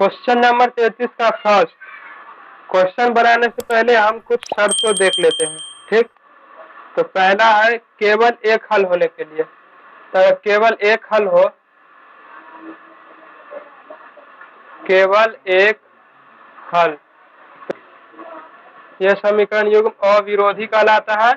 Question number 33 का first question बनाने से पहले हम कुछ शर्त को देख लेते हैं। ठीक, तो पहला है केवल एक हल होने के लिए। तो केवल एक हल हो, केवल एक हल, यह समीकरण युग्म अविरोधी कहलाता है।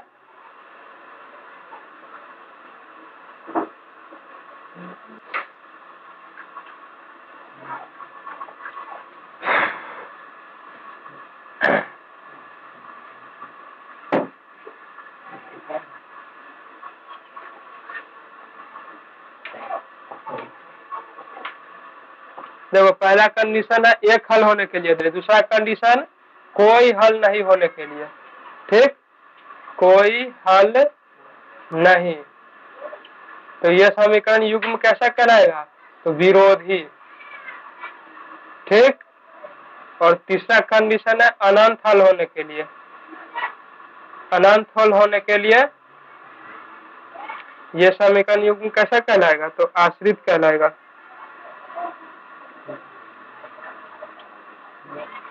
देखो, पहला कंडीशन है एक हल होने के लिए, दूसरा कंडीशन कोई हल नहीं होने के लिए। ठीक, कोई हल नहीं, तो यह समीकरण युग्म कैसा कहलाएगा? तो विरोधी। ठीक, और तीसरा कंडीशन है अनंत हल होने के लिए। अनंत हल होने के लिए यह समीकरण युग्म कैसा कहलाएगा? तो आश्रित कहलाएगा।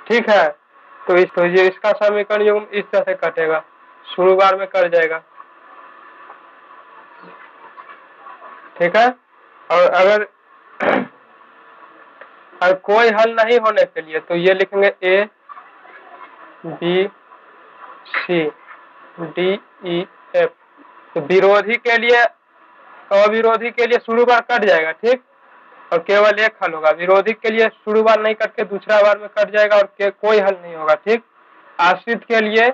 ठीक है, तो ये इसका समीकरण युग्म इस तरह से कटेगा, शुरू बार में कट जाएगा। ठीक है, और अगर कोई हल नहीं होने के लिए तो ये लिखेंगे A B C D E F. तो विरोधी के लिए, अविरोधी के लिए शुरू बार कट जाएगा। ठीक, और केवल एक हल होगा। विरोधी के लिए शुरू बार नहीं कट के दूसरा बार में कट जाएगा और कोई हल नहीं होगा। ठीक, आश्रित के लिए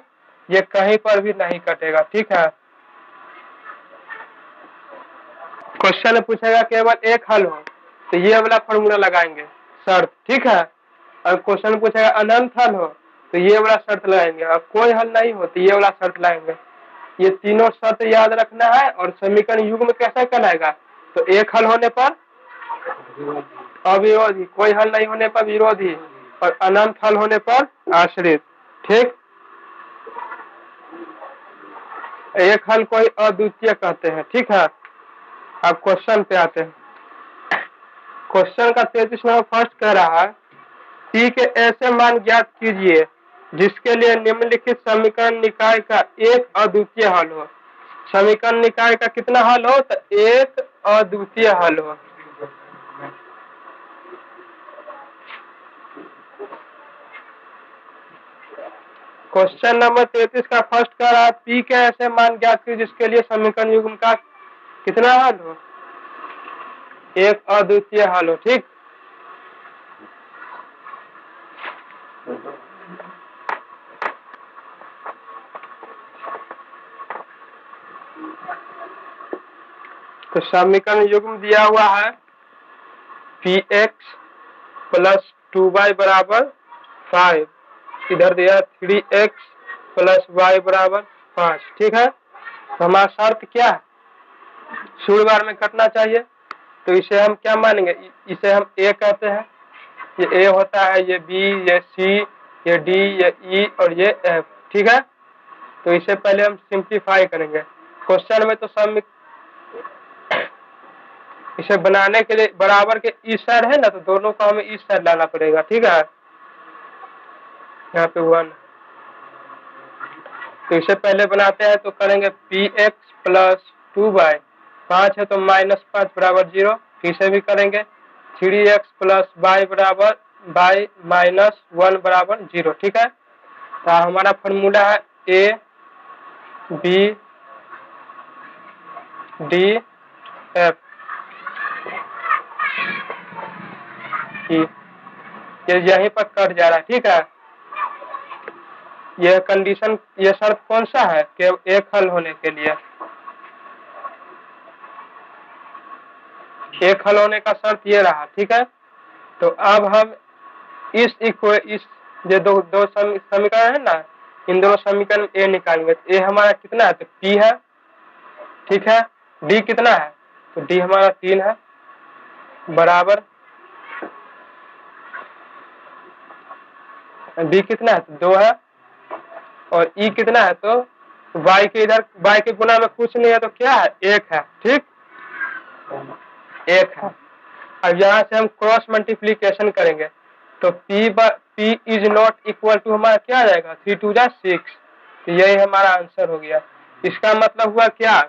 ये कहीं पर भी नहीं कटेगा। ठीक है, क्वेश्चन में पूछेगा केवल एक हल हो तो ये वाला फॉर्मूला लगाएंगे, शर्त। ठीक है, और क्वेश्चन में पूछेगा अनंत हल हो तो ये वाला शर्त लगाएंगे, और कोई हल नहीं हो तो ये वाला शर्त लगाएंगे। ये तीनों शर्त याद रखना है। और समीकरण युग्म कैसा कहलाएगा? तो एक हल होने पर अविरोधी, कोई हल नहीं होने पर विरोधी, और अनंत हल होने पर आश्रित। ठीक, एक हल कोई अद्वितीय कहते हैं। ठीक है, अब क्वेश्चन पे आते हैं। क्वेश्चन का 33 नंबर फर्स्ट कह रहा है पी के ऐसे मान ज्ञात कीजिए जिसके लिए निम्नलिखित समीकरण निकाय का एक अद्वितीय हल हो। समीकरण निकाय का कितना हल हो? तो एक अद्वितीय हल हो। क्वेश्चन नंबर 33 का फर्स्ट कह रहा है पी के ऐसे मान ज्ञात कीजिए जिसके लिए समीकरण युग्म का कितना हल हो? एक अद्वितीय हल हो। ठीक, तो समीकरण युग्म दिया हुआ है पी एक्स प्लस 2y बराबर 5, इधर दिया 3x प्लस y बराबर 5। ठीक है, तो हमारा शर्त क्या है? शुरू बार में कटना चाहिए। तो इसे हम क्या मानेंगे? इसे हम ए कहते हैं। ये ए होता है, ये बी, ये सी, ये डी, ये ई और ये एफ। ठीक है, तो इसे पहले हम सिंप्लीफाई करेंगे। क्वेश्चन में तो इसे बनाने के लिए बराबर के इस साइड है ना, तो दोनों को हमें इस साइड लाना पड़ेगा। ठीक है, यहाँ पे 1, तो इसे पहले बनाते हैं। तो करेंगे पी एक्स प्लस 2y, 5 है तो -5 बराबर 0। इसे भी करेंगे 3x प्लस y बराबर y माइनस 1 बराबर 0। ठीक है, तो हमारा फॉर्मूला है ए बी डी एफ। ये यहीं पर कट जा रहा है। ठीक है, यह कंडीशन, यह शर्त कौन सा है? कि एक हल होने के लिए, एक हल होने का शर्त ये रहा। ठीक है, तो अब हम इस ये दो समीकरण है ना, इन दोनों समीकरण ए निकालेंगे। तो ए हमारा कितना है? तो पी है। ठीक है, डी कितना है? तो डी हमारा 3 है बराबर, बी कितना है? तो 2 है, और ई कितना है? तो y के इधर, y के गुना में कुछ नहीं है तो क्या है? 1 है। ठीक, 1 है। अब यहाँ से हम क्रॉस मल्टीप्लीकेशन करेंगे। तो P is not equal to हमारा क्या आ जाएगा, 3 2 जा 6। तो यही हमारा आंसर हो गया। इसका मतलब हुआ क्या,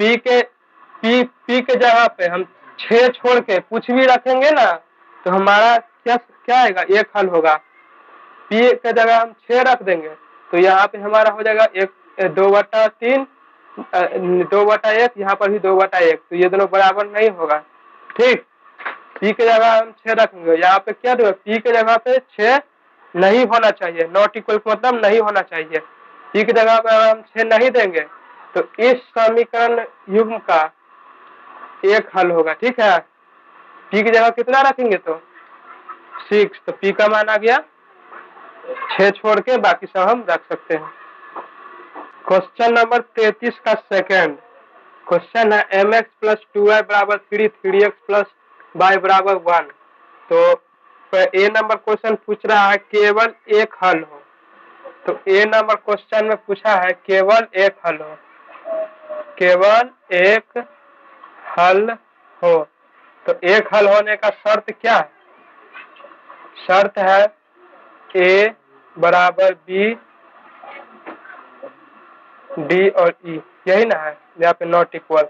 P के जगह पे हम 6 छोड़ के कुछ भी रखेंगे ना तो हमारा क्या आएगा, एक हल होगा। P के जगह हम 6 रख देंगे तो यहाँ पे हमारा हो जाएगा 2/3, 2/1, यहाँ पर भी 2/1। तो ये दोनों बराबर नहीं होगा, ठीक। P के जगह हम 6 रखेंगे, यहाँ पे क्या देगा, P के जगह पे 6 नहीं होना चाहिए, नॉट इक्वल मतलब नहीं होना चाहिए। P की जगह पे अगर हम 6 नहीं देंगे तो इस समीकरण युग्म का एक हल होगा, ठीक है। P की जगह कितना रखेंगे तो 6, तो P का मान आ गया 6 छोड़ के बाकी सब हम रख सकते हैं। क्वेश्चन नंबर 33 का सेकंड क्वेश्चन है mx प्लस 2y बराबर 3, 3x प्लस y बराबर 1। तो ए नंबर क्वेश्चन पूछ रहा है केवल एक हल हो। तो ए नंबर क्वेश्चन में पूछा है केवल एक हल हो, केवल एक हल हो। तो एक हल होने का शर्त क्या है, शर्त है ए बराबर बी, डी और ई, यही ना है, यहाँ पे नॉट इक्वल।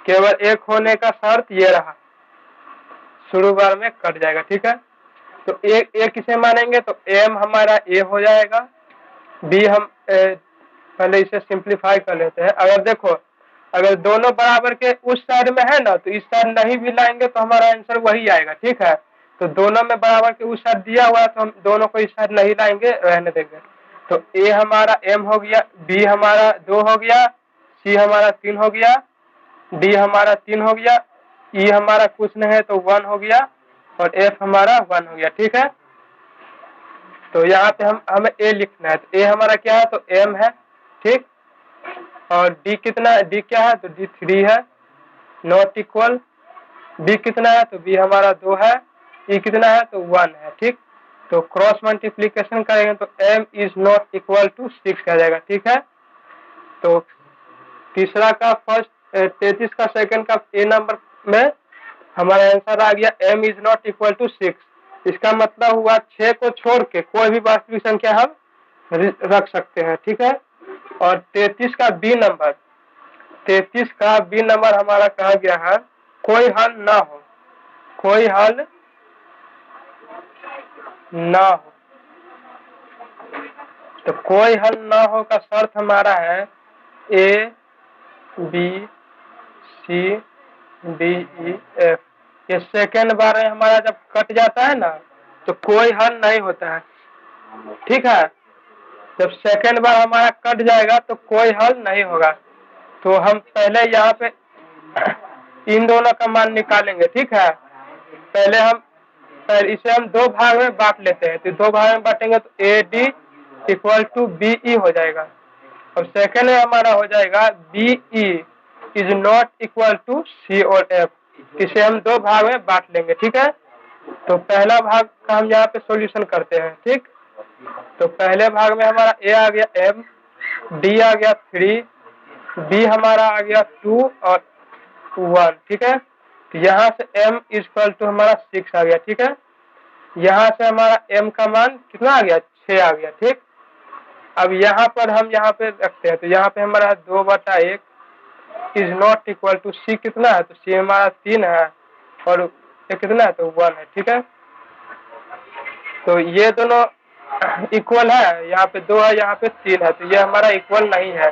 केवल एक होने का शर्त ये रहा, शुरू बार में कट जाएगा, ठीक है। तो ए किसे मानेंगे, तो एम हमारा ए हो जाएगा, बी हम पहले इसे सिंप्लीफाई कर लेते हैं। अगर देखो, अगर दोनों बराबर के उस साइड में है ना तो इस साइड नहीं भी लाएंगे तो हमारा आंसर वही आएगा, ठीक है। तो दोनों में बराबर के उस साइड दिया हुआ है तो हम दोनों को इस साइड नहीं लाएंगे, रहने देंगे। तो ए हमारा एम हो गया, बी हमारा 2 हो गया, सी हमारा 3 हो गया, डी हमारा 3 हो गया, ई हमारा कुछ नहीं है तो 1 हो गया और एफ हमारा 1 हो गया, ठीक है। तो यहाँ पे हमें ए लिखना है, तो ए हमारा क्या है, तो एम है, ठीक। और डी कितना है, डी क्या है, तो डी 3 है, नॉट इक्वल। बी कितना है, तो बी हमारा 2 है, ई कितना है, तो 1 है, ठीक। तो क्रॉस मल्टीप्लीकेशन करेंगे तो m is not equal to 6 आ जाएगा, ठीक है। तो तीसरा का फर्स्ट 33 का सेकंड का ए नंबर में हमारा आंसर आ गया m is not equal to 6। इसका मतलब हुआ 6 को छोड़ के कोई भी वास्तविक संख्या हम रख सकते हैं, ठीक है। और 33 का बी नंबर, 33 का बी नंबर हमारा कहा गया है कोई हल ना हो, कोई हल ना हो। तो कोई हल ना हो का शर्त हमारा है A B C D E F. ये सेकेंड बार में हमारा जब कट जाता है ना तो कोई हल नहीं होता है, ठीक है। जब सेकेंड बार हमारा कट जाएगा तो कोई हल नहीं होगा। तो हम पहले यहाँ पे इन दोनों का मान निकालेंगे, ठीक है। पहले इसे हम 2 भाग में बांट लेते हैं, तो 2 भाग में बांटेंगे तो A D equal to B E हो जाएगा। और सेकेंड में हमारा हो जाएगा B E is not equal to C और एफ। इसे हम 2 भाग में बांट लेंगे, ठीक है। तो पहला भाग का हम यहाँ पे सॉल्यूशन करते हैं, ठीक। तो पहले भाग में हमारा ए आ गया m, डी आ गया 3, बी हमारा आ गया 2 और 1, ठीक है। तो यहाँ से m इक्वल टू हमारा 6 आ गया, ठीक है। यहाँ से हमारा m का मान कितना आ गया, 6 आ गया, ठीक। अब यहाँ पर हम यहाँ पे रखते हैं, तो यहाँ पे हमारा 2/1 इज नॉट इक्वल टू सी कितना है, तो सी हमारा 3 है और ये कितना है, तो 1 है, ठीक है। तो ये दोनों इक्वल है, यहाँ पे 2 है, यहाँ पे 3 है, तो ये हमारा इक्वल नहीं है।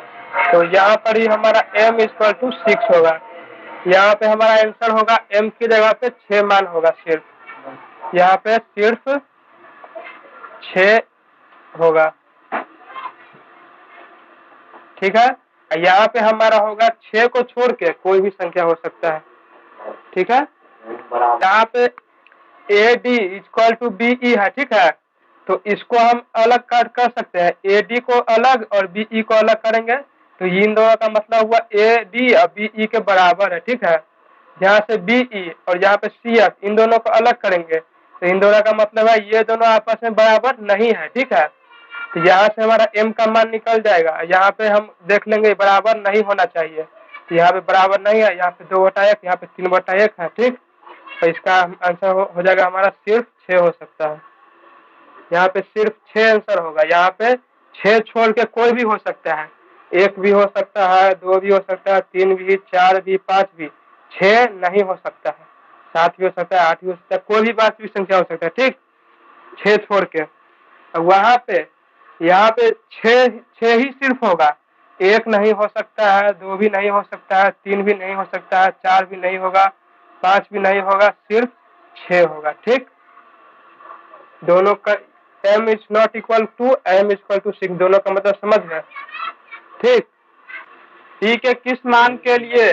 तो यहाँ पर ही हमारा m इक्वल टू 6 होगा। यहाँ पे हमारा आंसर होगा m की जगह पे 6 मान होगा, सिर्फ यहाँ पे सिर्फ 6 होगा, ठीक है। यहाँ पे हमारा होगा 6 को छोड़ के कोई भी संख्या हो सकता है, ठीक है। यहाँ पे A D equal to B E है, ठीक है। तो इसको हम अलग काट कर सकते हैं, ए डी को अलग और बी ई को अलग करेंगे तो इन दोनों का मतलब हुआ ए डी और बी ई के बराबर है, ठीक है। यहाँ से बी ई और यहाँ पे सी एफ, इन दोनों को अलग करेंगे तो इन दोनों का मतलब है ये दोनों आपस में बराबर नहीं है, ठीक है। तो यहाँ से हमारा m का मान निकल जाएगा। यहाँ पे हम देख लेंगे बराबर नहीं होना चाहिए, तो यहाँ पे बराबर नहीं है, यहाँ पे 2/1, यहाँ पे 3/1 है, ठीक। तो इसका आंसर हो जाएगा हमारा सिर्फ 6 हो सकता है। यहाँ पे सिर्फ 6 आंसर होगा। यहाँ पे 6 छोड़ के कोई भी हो सकता है, 1 भी हो सकता है, 2 भी हो सकता है, 3 भी, 4 भी, 5 भी, 6 नहीं हो सकता है, 7 भी हो सकता है, 8 भी हो सकता है, कोई भी वास्तविक संख्या हो सकता है। ठीक, 6 छोड़ के। वहां पे यहाँ पे 6 ही सिर्फ होगा, 1 नहीं हो सकता है, 2 भी नहीं हो सकता है, 3 भी नहीं हो सकता है, 4 भी नहीं होगा, 5 भी नहीं होगा, सिर्फ 6 होगा। ठीक, दोनों का m is not equal to m equal to 6, दोनों का मतलब समझ गए। ठीक, t के किस मान के लिए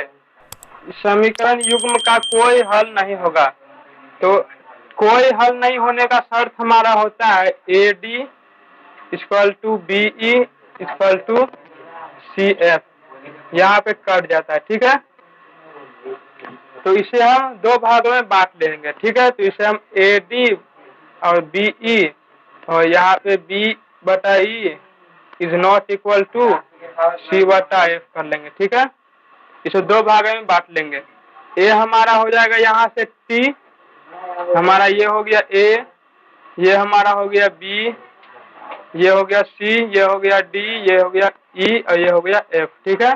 समीकरण युग्म का कोई हल नहीं होगा? तो कोई हल नहीं होने का शर्त हमारा होता है AD equal to BE equal to CF, यहाँ पे कट जाता है। ठीक है, तो इसे हम दो भागों में बांट लेंगे। ठीक है, तो इसे हम AD और BE और यहाँ पे B बटा E is not equal to C बटा F कर लेंगे। ठीक है, इसे दो भागों में बांट लेंगे। A हमारा हो जाएगा यहाँ से T, हमारा ये हो गया A, ये हमारा हो गया B, ये हो गया C, ये हो गया D, ये हो गया E और ये हो गया F। ठीक है,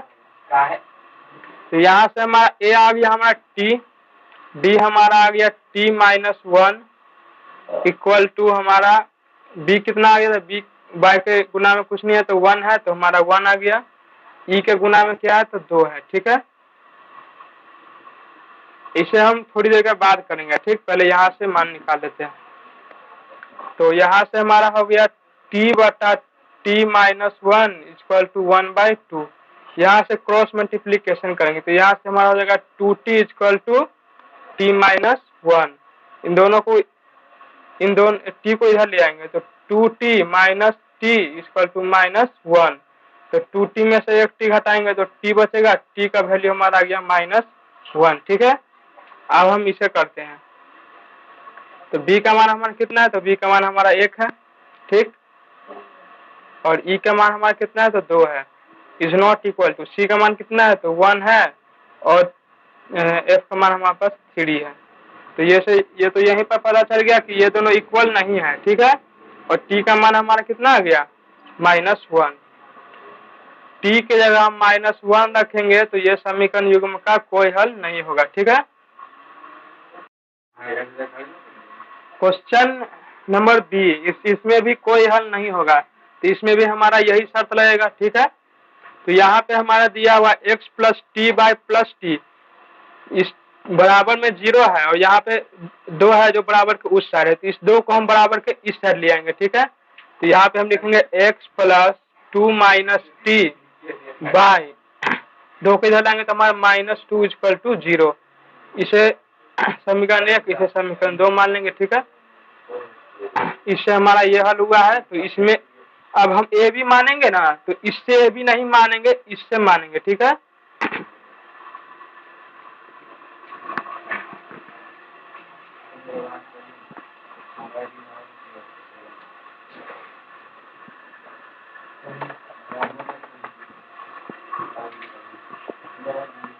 तो यहाँ से हमारा A आ गया हमारा T, B हमारा आ गया T माइनस 1 इक्वल टू हमारा B कितना आ गया था, B बाई के गुना में कुछ नहीं है तो 1 है, तो हमारा 1 आ गया। E के गुना में क्या है तो 2 है। ठीक है, इसे हम थोड़ी देर के बाद करेंगे। ठीक, पहले यहाँ से मान निकाल लेते हैं। तो यहाँ से हमारा हो गया T बटा T माइनस 1 इक्वल टू 1/2। यहाँ से क्रॉस मल्टीप्लीकेशन करेंगे तो यहाँ से हमारा हो जाएगा 2T equal to T minus 1। इन दोनों T को इधर ले आएंगे तो 2T minus T equal to minus 1। तो 2T में से एक T घटाएंगे तो T बचेगा, T का वैल्यू हमारा आ गया -1। ठीक है, अब हम इसे करते हैं। तो B का मान हमारा कितना है, तो B का मान हमारा 1 है। ठीक, और E का मान हमारा कितना है तो 2 है। Is not equal to C का मान कितना है तो 1 है और F का मान हमारे पास 3 है। तो ये तो यहीं पर पता चल गया कि ये दोनों इक्वल नहीं है। ठीक है, और T का मान हमारा कितना आ गया -1। T के जगह हम -1 रखेंगे तो ये समीकरण युग्म का कोई हल नहीं होगा। ठीक है, क्वेश्चन नंबर B, इसमें भी कोई हल नहीं होगा, तो इसमें भी हमारा यही शर्त लगेगा। ठीक है, तो यहाँ पे हमारा दिया हुआ x plus T by plus T इस बराबर में 0 है और यहाँ पे 2 है जो बराबर के उस साइड है, तो इस 2 को हम बराबर के इस साइड ले आएंगे। ठीक है, तो यहाँ पे हम लिखेंगे x plus 2 minus T by 2 को इधर लाएंगे तो हमारा -2 इक्वल टू 0। इसे समीकरण 1, इसे समीकरण 2 मान लेंगे। ठीक है, इससे हमारा ये हल हुआ है। तो इसमें अब हम ए भी मानेंगे ना, तो इससे ए भी नहीं मानेंगे, इससे मानेंगे। ठीक है,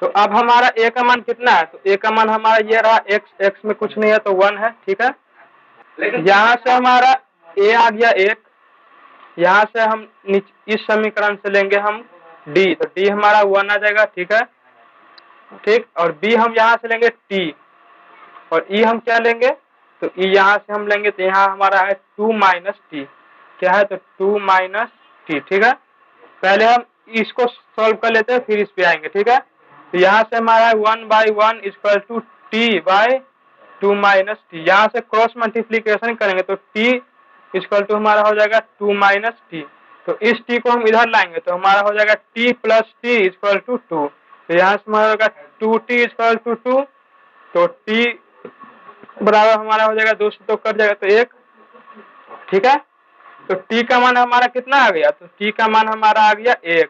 तो अब हमारा ए का मान कितना है, तो ए का मान हमारा ये रहा x में कुछ नहीं है तो 1 है। ठीक है, यहाँ से हमारा ए आ गया 1, यहाँ से हम इस समीकरण से लेंगे हम d, तो d हमारा 1 आ जाएगा। ठीक है, ठीक, और b हम यहाँ से लेंगे t और e हम क्या लेंगे, तो e यहाँ से हम लेंगे तो यहाँ हमारा है 2 माइनस टी, क्या है तो 2 माइनस टी। ठीक है, पहले हम इसको सॉल्व कर लेते हैं फिर इस पे आएंगे। ठीक है, तो यहाँ से हमारा 1/1 equal to T by 2 minus T, यहाँ से क्रॉस मल्टीप्लीकेशन करेंगे तो t इक्वल टू हमारा हो जाएगा 2 माइनस टी। तो इस t को हम इधर लाएंगे तो हमारा हो जाएगा t plus T equal to 2। तो यहाँ से हमारा होगा 2t इक्वल टू 2, तो t बराबर हमारा हो जाएगा 2 से तो कट जाएगा तो 1। ठीक है, तो t का मान हमारा कितना आ गया, तो t का मान हमारा आ गया 1।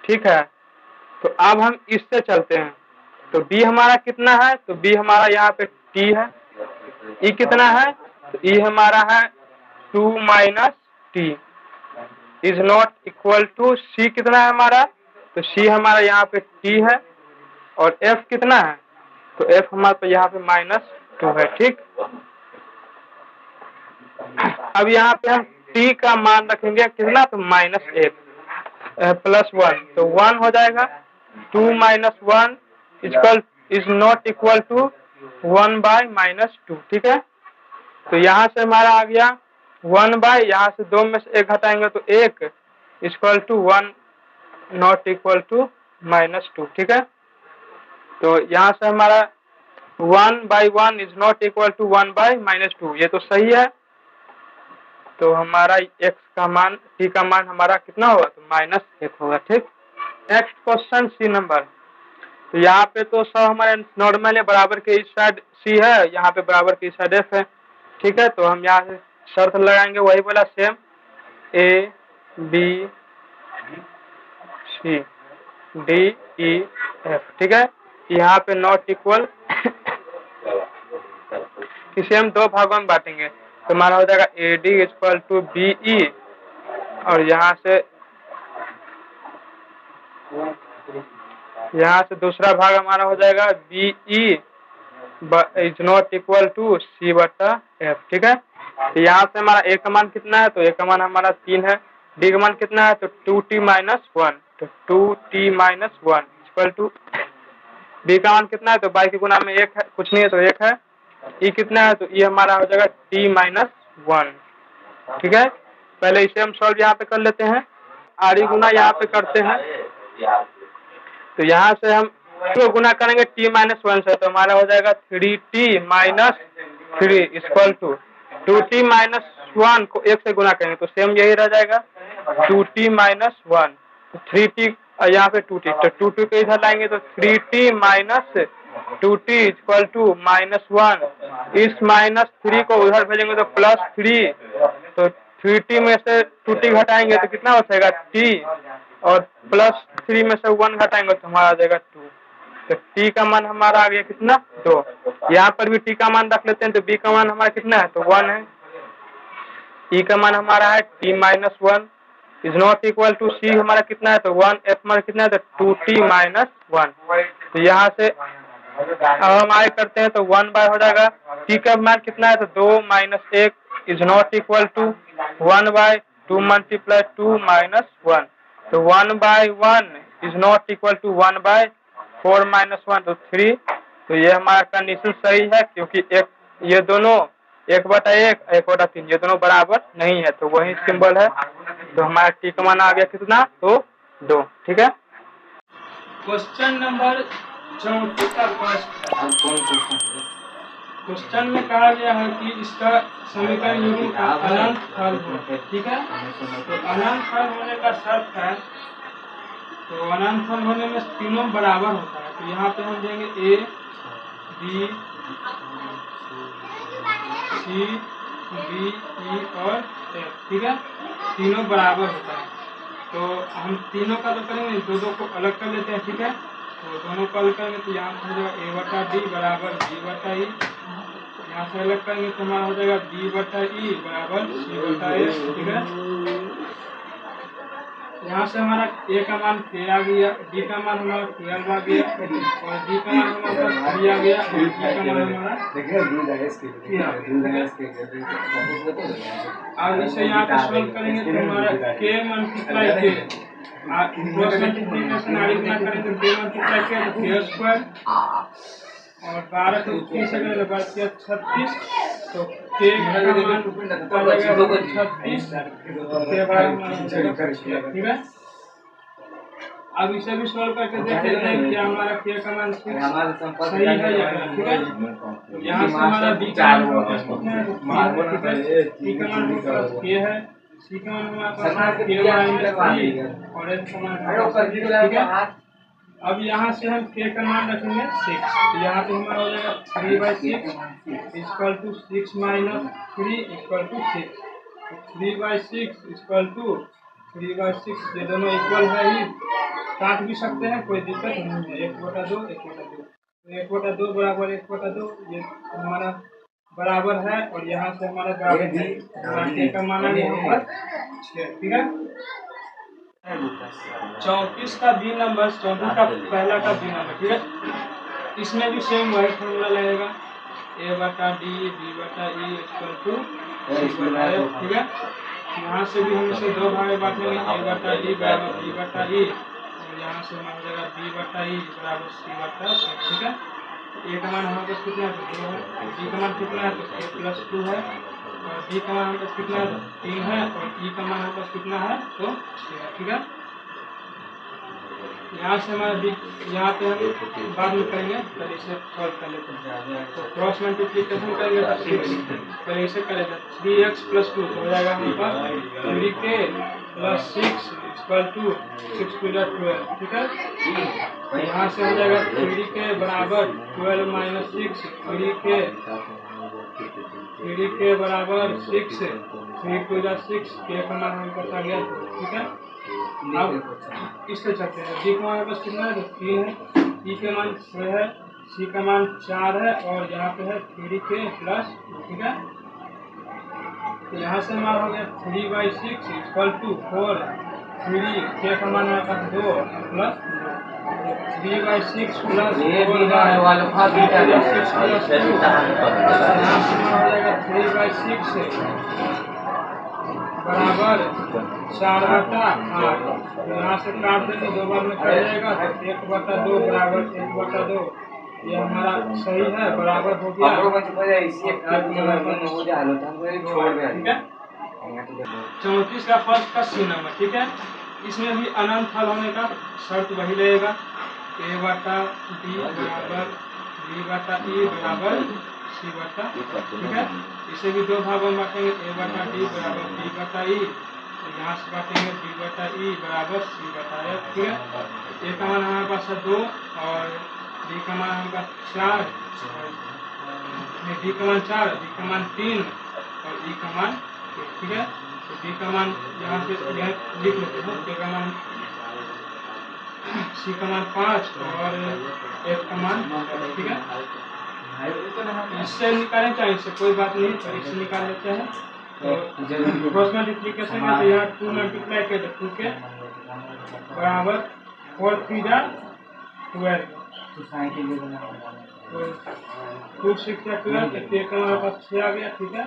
ठीक है, तो अब हम इससे चलते हैं। तो b हमारा कितना है, तो b हमारा यहाँ पे t है, e कितना है, तो e हमारा है 2 minus T is not equal to c कितना है हमारा, तो c हमारा यहाँ पे t है और f कितना है, तो f हमारे पे यहाँ पे -2 है। ठीक, अब यहाँ पे हम t का मान रखेंगे कितना, तो -1 +1, तो 1 हो जाएगा। 2 - 1 इज नॉट इक्वल टू 1/-2, ठीक है। तो यहाँ से हमारा आ गया 1/, यहाँ से 2 में से 1 घटाएंगे तो 1 equal to 1 not equal to -2, ठीक है। तो यहाँ से हमारा 1/1 इज नॉट इक्वल टू 1/-2, ये तो सही है। तो हमारा x का मान, t का मान हमारा कितना होगा, तो -1 होगा, ठीक। Next question C number. तो यहाँ पे तो सब हमारे नॉर्मल है, बराबर के इस साइड c है, यहाँ पे बराबर के इस साइड f है, ठीक है। तो हम यहाँ से शर्त लगाएंगे वही बोला same, a b c d e f, ठीक है। यहाँ पे नॉट इक्वल किसे हम दो भागों में बांटेंगे, तो हमारा हो जाएगा AD इक्वल टू BE, और यहाँ से दूसरा भाग हमारा हो जाएगा BE is not equal to C/F, ठीक है। तो यहाँ से हमारा A का मान कितना है, तो A का मान हमारा 3 है, D का मान कितना है, तो 2t - 1, तो 2t - 1 इक्वल टू B का मान कितना है, तो बाई के गुना में 1 है, कुछ नहीं है तो 1 है। E कितना है, तो E हमारा हो जाएगा t - 1, ठीक है। पहले इसे हम सॉल्व यहाँ पे कर लेते हैं, आरी गुना यहाँ पे करते हैं। तो यहाँ से हम को गुना करेंगे t - 1 से, तो हमारा हो जाएगा 3t - 3 इक्वल टू 2t - 1 को 1 से गुना करेंगे तो सेम यही रह जाएगा 2t - 1, 3t यहाँ पे 2t, तो 2t को इधर लाएंगे तो 3t - 2t इक्वल टू -1, इस -3 को उधर भेजेंगे तो +3, तो 3t में से 2t घटाएंगे तो कितना हो जाएगा t, और +3 में से 1 घटाएंगे तो हमारा आ जाएगा 2, तो t का मान हमारा आ गया कितना, 2। यहाँ पर भी t का मान रख लेते हैं, तो b का मान हमारा कितना है, तो 1 है। e का मान हमारा है t - 1 is not equal to c हमारा कितना है, तो 1, f हमारा कितना है, तो 2t - 1। तो यहाँ से अब हम आगे करते हैं, तो 1/, हो जाएगा। t का मान कितना है, तो 2 - 1 इज नॉट इक्वल टू 1/2 × 2 - 1, तो 1/1 इज नॉट इक्वल टू 1/4 - 1, तो 3। तो ये हमारा कंडीशन सही है, क्योंकि ये दोनों 1/1 1/3 ये दोनों बराबर नहीं है, तो वही सिंबल है। तो हमारा t का मान आ गया कितना, तो 2, ठीक है। क्वेश्चन नंबर 34 का क्वेश्चन में कहा गया है कि इसका समीकरण युग्म का अनंत हल हो, ठीक है। तो अनंत हल होने का शर्त है, तो अनंत हल होने में तीनों बराबर होता है। तो यहाँ पे हम देंगे A B C D E और F, ठीक है, तीनों बराबर होता है। तो हम तीनों का तो करेंगे, दो को अलग कर लेते हैं, ठीक है। तो दोनों को अलग करेंगे तो यहाँ हो जाएगा A/D बराबर B/E, यहाँ से अलग करेंगे तो हमारा हो जाएगा B/E बराबर C/S, ठीक है। यहाँ से हमारा A का मान K आ गया, D का मान हमारा 12 आ गया, और D का मान हमारा 3 आ गया, और G का मान हमारा अब इसे यहाँ पे सॉल्व करेंगे तो हमारा K × K, क्रॉस मल्टीप्लिकेशन आगे गुना करेंगे तो K × K, तो K² और 12 को 3 से करेंगे तो 36, तो K का मान 36 के बराबर, ठीक है। अब इसे भी सॉल्व करके देख लेते हैं कि हमारा K का मान सही है या नहीं, ठीक है। तो यहाँ से हमारा B का मान कितना है, तो T का मान K है, C का मान हमारे पास K - 3 और F का मान, ठीक है। अब यहाँ से हम K का मान रखेंगे 6, तो यहाँ पे हमारा हो जाएगा 3/6 equal to 6 - 3 equal to 6, 3/6 equal to 3/6, ये दोनों इक्वल है ही, काट भी सकते हैं, कोई दिक्कत नहीं है। 1/2 1/2, 1/2 बराबर 1/2, ये हमारा बराबर है, और यहाँ से हमारा बराबर है, K का मान है यहाँ पर 6, ठीक है। 34 का B नंबर, 34 का पहला का B नंबर, ठीक है। इसमें भी सेम वही फॉर्मूला लगेगा, ए बटा डी बी बटा ई इक्वल टू सी बटा एफ। ठीक है, यहाँ से भी हम इसे दो भाग में बांटेंगे, ए बटा डी बराबर बी बटा ई, और यहाँ से हमारा हो जाएगा बी बटा ई बराबर सी बटा एफ। ठीक है, ए का मान हमारे पास कितना है तो 2 है, डी का मान कितना है तो ए प्लस 2 है, और डी का मान हमारे पास कितना है तो 3 है, और ई का मान हमारे पास कितना है तो 6 है। ठीक है, यहाँ से हमारा डी, यहाँ पे हम बाद में करेंगे, पहले इसे सॉल्व कर लेते हैं। तो क्रॉस मल्टीप्लिकेशन करेंगे तो 6, पहले इसे करेंगे 3x + 2 हो जाएगा हमारे पास 3k + 6 इक्वल टू 6 × 12। ठीक है, यहाँ से हो जाएगा 3k बराबर 12 - 6, 3k बराबर 6, 3 × 6 k का मान हमारे पास आ गया। ठीक है, अब इससे चलते हैं, डी का मान बस कितना है तो 3 है, ई के मान 6 है, सी का मान 4 है, और यहाँ पे है 3k + 2। ठीक है, तो यहाँ से हमारा हो गया 3/6 इक्वल टू 4, 3k का मान हमारे पास 2 प्लस 3/6 + 4/6 + 2, यहाँ से हमारा हो जाएगा 3/6 बराबर 4/8। यहाँ से काट देंगे, 2 बार में कट जाएगा, 1/2 बराबर 1/2। ये हमारा सही है, बराबर हो गया। ठीक है, 34 का फर्स्ट का सी नंबर। ठीक है, इसमें भी अनंत हल होने का शर्त वही रहेगा, ए बटा डी बराबर बी बटा ई बराबर सी बटा। ठीक है, इसे भी दो भागों में बांटेंगे, ए बटा डी बराबर बी बटा ई, यहाँ से बांटेंगे बी बटा ई बराबर सी बटा एफ। ठीक है, ए का मान हमारे पास है 2, और डी का मान हमारे पास 4, डी का मान 4, डी का मान 3, और ई का मान 1। ठीक है, तो डी का मान यहाँ से लिख लेते हैं, डी का मान, सी का मान 5, और एफ का मान। ठीक है, इससे निकालें चाहे इससे कोई बात नहीं, तो इससे निकाल लेते हैं। तो क्रॉस मल्टीप्लिकेशन में तो यहाँ 2 मल्टीप्लाई किया तो 2k बराबर 4 × 3 = 12, 2 × 6 = 12, तो k का हमारे पास 6 आ गया। ठीक है,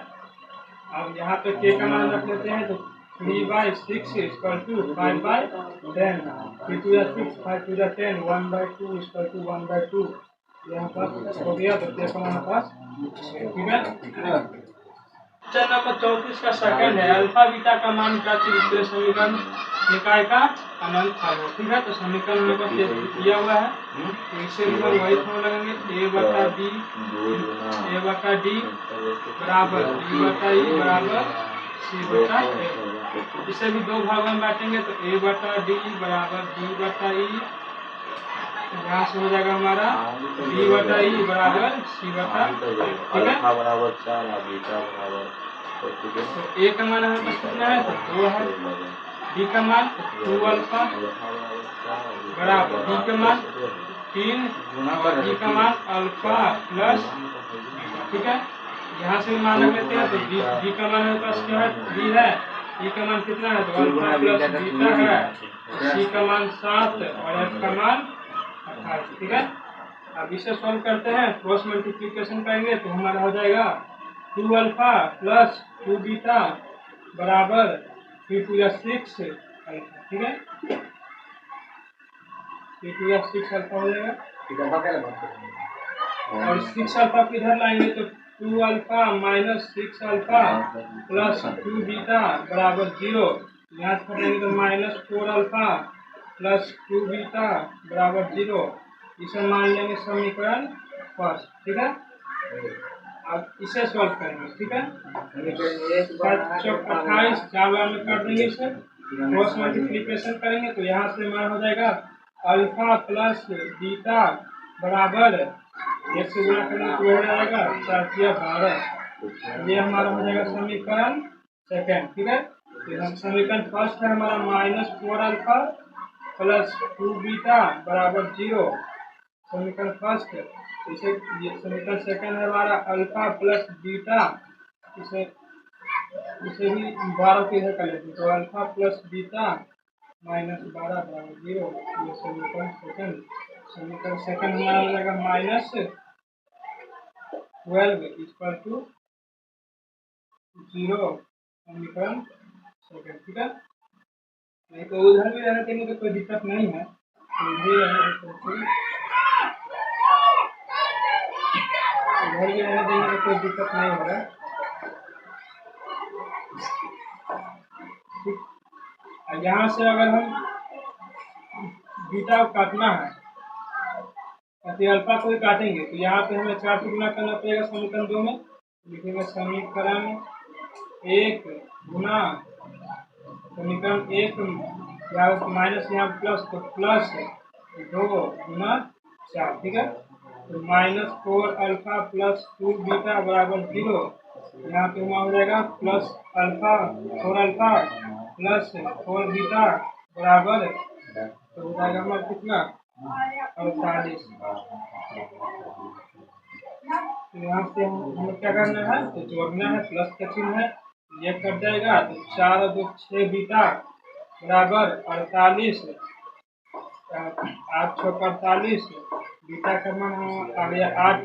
अब यहाँ पे k का मान रख लेते हैं, तो 3/6 इक्वल टू 5/10, 3 × 6, 5 × 10, 1/2 इक्वल टू 1/2। यहाँ पास हो गया, तो k का मान पास। ठीक है, क्वेश्चन नंबर 34 का सेकंड है, अल्फा बीटा का मान का दूसरे समीकरण निकाय का अनंत हल हो। ठीक है, तो समीकरण हमें पास दिया हुआ है, तो इसे भी हम वही फॉर्मूला लगाएंगे, ए बटा डी बराबर बी बटा ई बराबर सी बटा ए। इसे भी दो भागों में बांटेंगे, तो ए बटा डी बराबर बी बटा ई, यहाँ से हो जाएगा हमारा बी बटा ई बराबर सी बटा। ठीक है, तो ए का मान हमारे पास कितना है तो 2 है, डी का मान 2 अल्फा बराबर डी का मान 3, और ई का मान अल्फा प्लस। ठीक है, यहाँ से मान लेते हैं, तो डी का मान हमारे पास क्या है 3 है, ई का मान कितना है तो अल्फा प्लस बीटा है, सी का मान 7, और एफ का मान 28। ठीक है, अब इसे सॉल्व करते हैं, क्रॉस मल्टीप्लिकेशन करेंगे तो हमारा हो जाएगा 2 अल्फा प्लस 2 बीटा बराबर 3 × 6 अल्फा। ठीक है, 3 × 6 अल्फा हो जाएगा, और 6 अल्फा को इधर लाएंगे तो 2 अल्फा - 6 अल्फा प्लस 2 बीटा बराबर 0, यहाँ से करेंगे तो -4 अल्फा प्लस 2 बीटा बराबर 0। इसे मान लेंगे समीकरण फर्स्ट। ठीक है, अब इसे सॉल्व करेंगे। ठीक है, 28 4 बार में काट देंगे, इसे क्रॉस मल्टीप्लिकेशन करेंगे तो यहाँ से हमारा हो जाएगा अल्फा प्लस बीटा बराबर 1 से गुणा करेंगे तो हो जाएगा 4 × 12। ये हमारा हो जाएगा समीकरण सेकंड। ठीक है, तो समीकरण फर्स्ट है हमारा -4 अल्फा प्लस 2 बीटा बराबर 0, समीकरण फर्स्ट है। इसे समीकरण सेकंड है हमारा अल्फा प्लस बीटा, इसे भी 12 के इधर कर लेते हैं, तो अल्फा प्लस बीटा -12 बराबर 0, ये समीकरण सेकंड। समीकरण सेकंड हमारा हो जाएगा 12 इक्वल टू 0 समीकरण सेकंड। ठीक है, नहीं तो उधर भी रहने देंगे तो कोई दिक्कत नहीं है, तो इधर भी रहने देंगे तो कोई दिक्कत नहीं होगा। ठीक, यहाँ से अगर हम बीटा को काटना है तो अल्फा को भी काटेंगे, तो यहाँ पे हमें 4 से गुना करना पड़ेगा समीकरण 2 में। लिखेंगे समीकरण 1 गुना समीकरण 1 यहाँ माइनस यहाँ प्लस, तो प्लस 2 गुना 4। ठीक है, तो -4 अल्फा प्लस 2 बीटा बराबर 0। यहाँ पे वहाँ हो जाएगा plus alpha 4 alpha plus 4 beta बराबर, तो हो जाएगा हमारा कितना 48। तो यहाँ से हमें क्या करना है, तो जोड़ना है, प्लस का चिन्ह है, ये कट जाएगा, तो 4 और 2 6 बीटा बराबर 48, 8 6 48, बीटा का मान आ गया 8।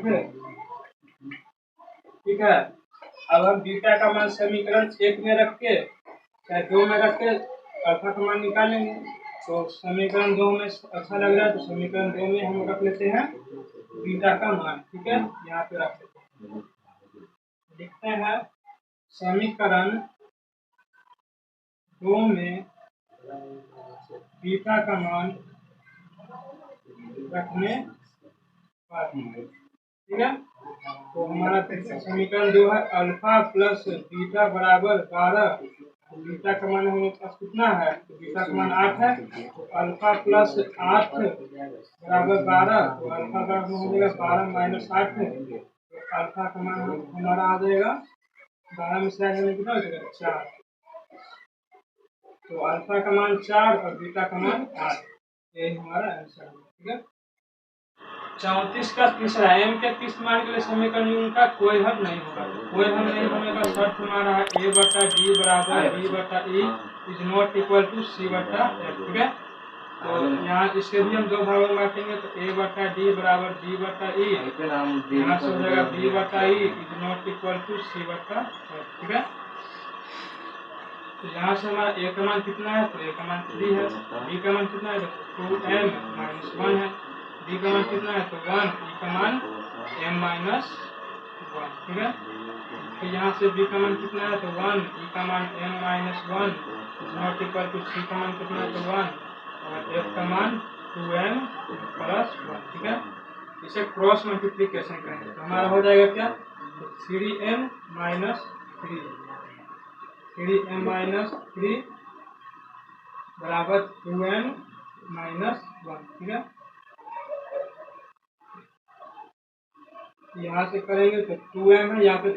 ठीक है, अब हम बीटा का मान समीकरण 1 में रख के चाहे 2 में रख के अल्फा का मान निकालेंगे। तो समीकरण 2 में अच्छा लग रहा है, तो समीकरण 2 में हम रख लेते हैं बीटा का मान। ठीक है, यहाँ पे रख लेते हैं, लिखते हैं समीकरण 2 में बीटा का मान रखने पर। ठीक है, तो हमारा समीकरण 2 है अल्फा प्लस बीटा बराबर 12। बीटा का मान हमारे पास कितना है, तो बीटा का मान 8 है, तो अल्फा प्लस 8 बराबर 12, तो अल्फा का मान हो जाएगा 12 माइनस 8, तो अल्फा का मान हमारा आ जाएगा 12 में से आगे कितना हो जाएगा 4, तो अल्फा का मान 4 और बीटा का मान 8, यही हमारा आंसर है। ठीक है, 34 का तीसरा m के तीस मान के लिए समीकरण का कोई हल नहीं होगा। कोई हल नहीं होने का शर्त हमारा है a बटा d बराबर b बटा e is not equal to c बटा f। ठीक है, तो यहाँ इसके भी हम दो भागों में बांटेंगे, तो a बटा d बराबर b बटा e, यहाँ से हो जाएगा b बटा e is not equal to c बटा f। ठीक है, तो यहाँ से हमारा a का मान कितना है, तो a का मान 3 है, b का मान कितना है, तो 2m माइनस 1 है, d का मान कितना है, तो 1, e का मान m माइनस 1। ठीक है, तो यहाँ से b का मान कितना है, तो 1, e का मान m minus 1 not equal to c का मान कितना है, तो 1 और f का मान 2m प्लस 1। ठीक है, इसे क्रॉस मल्टीप्लीकेशन करेंगे तो हमारा हो जाएगा क्या, तो 3m माइनस 3 बराबर 2m माइनस 1। ठीक है, यहाँ से करेंगे तो 2m है, यहाँ पे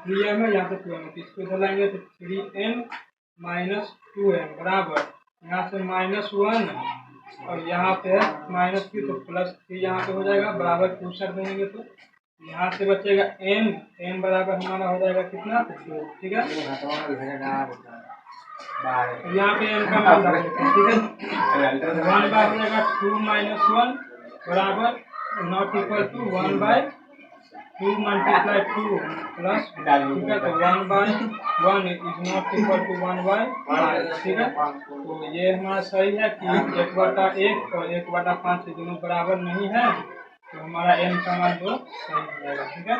3m है, यहाँ पे 2m है, इसको इधर लाएंगे तो 3m माइनस 2m बराबर, यहाँ से -1 और यहाँ पे है -3, तो +3 यहाँ पे हो जाएगा बराबर 2 सर देंगे, तो यहाँ से बचेगा m बराबर हमारा हो जाएगा कितना, 2। ठीक है, यहाँ पे m का मान रख लेते हैं। ठीक है, 1 बाय हो जाएगा 2 माइनस 1 बराबर not equal to 1 by 2 multiply 2 plus. ठीक है, तो 1 by 1 is not equal to 1 by 5। ठीक है, तो ये हमारा सही है कि 1/1 और 1/5 दोनों बराबर नहीं है, तो हमारा m का मान 2 सही हो जाएगा। ठीक है।